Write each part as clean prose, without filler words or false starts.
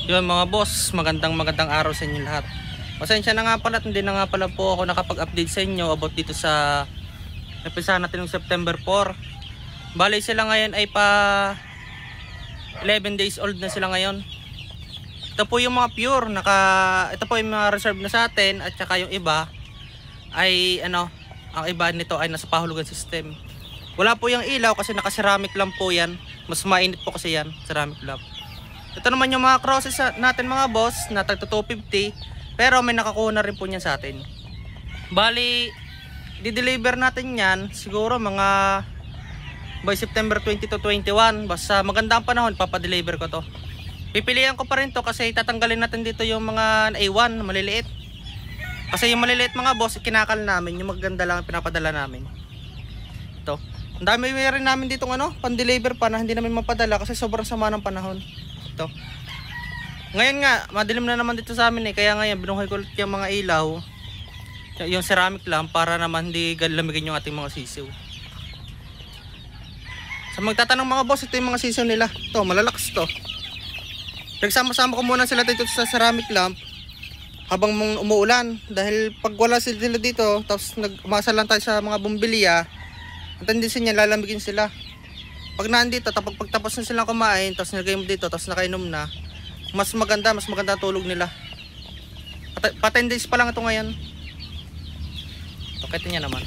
Yun mga boss, magandang araw sa inyo lahat. Pasensya na nga pala at hindi na nga pala po ako nakapag-update sa inyo about dito sa napisa natin ng September 4. Bali sila ngayon ay pa 11 days old na sila ngayon. Ito po yung mga pure, ito po yung mga reserve na sa atin, at saka yung iba ay ang iba nito ay nasa pahulugan system. Wala po yung ilaw kasi naka-ceramic lang po yan. Mas mainit po kasi yan, ceramic lamp. Ito naman yung mga crosses natin mga boss, na tagto 250, pero may nakakuha na rin po niyan sa atin. Bali, di-deliver natin yan siguro mga by September 20 to 21. Basta maganda ang panahon, papadeliver ko to. Pipilian ko pa rin to kasi tatanggalin natin dito yung mga A1 maliliit. Kasi yung maliliit mga boss, kinakal namin, yung maganda lang pinapadala namin. Ito. Ang dami rin namin dito pan-deliver pa na hindi namin mapadala kasi sobrang sama ng panahon. Ito. Ngayon nga, madilim na naman dito sa amin kaya ngayon binuhay ko ulit yung mga ilaw, yung ceramic lang, para naman hindi lamigin yung ating mga sisiw. Sa magtatanong mga boss, ito yung mga sisiw nila. Ito, malalakas to. Nagsama-sama ko muna sila dito sa ceramic lamp habang umuulan, dahil pag wala sila dito tapos umasa lang tayo sa mga bumbilya, ang tendency niya lalamigin sila. Pag nandito, pagtapos na silang kumain, tapos nilagay mo dito, tapos nakainom na, mas maganda ang tulog nila. Pa 10 days pa lang ito ngayon. Pakita niya naman.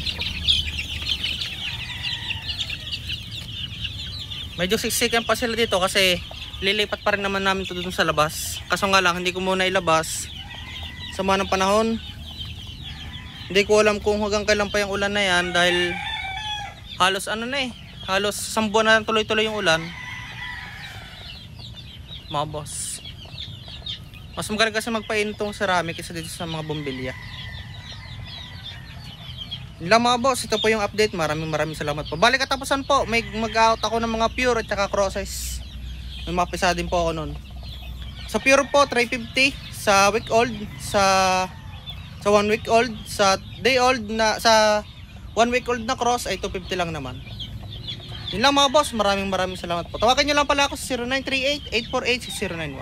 Medyo siksikan pa sila dito kasi lilipat pa rin naman namin ito dun sa labas. Kaso nga lang, hindi ko muna ilabas. Sama ng panahon. Hindi ko alam kung hanggang kailan pa yung ulan na yan, dahil halos halos 1 buwan na tuloy-tuloy yung ulan. Mga boss, mas magaling kasi magpainit tong ceramic kaysa dito sa mga bumbilya. Yun lang mga boss, ito po yung update. Maraming salamat po. Balik katapusan po, may mag-out ako ng mga pure at saka crosses. May mapisa din po ako nun. Sa pure po 350, sa week old, sa 1 week old, sa day old na, sa 1 week old na cross ay 250 lang naman. Yun lang mga boss, maraming salamat po. Tawagan nyo lang pala ako sa 0938-848-6091.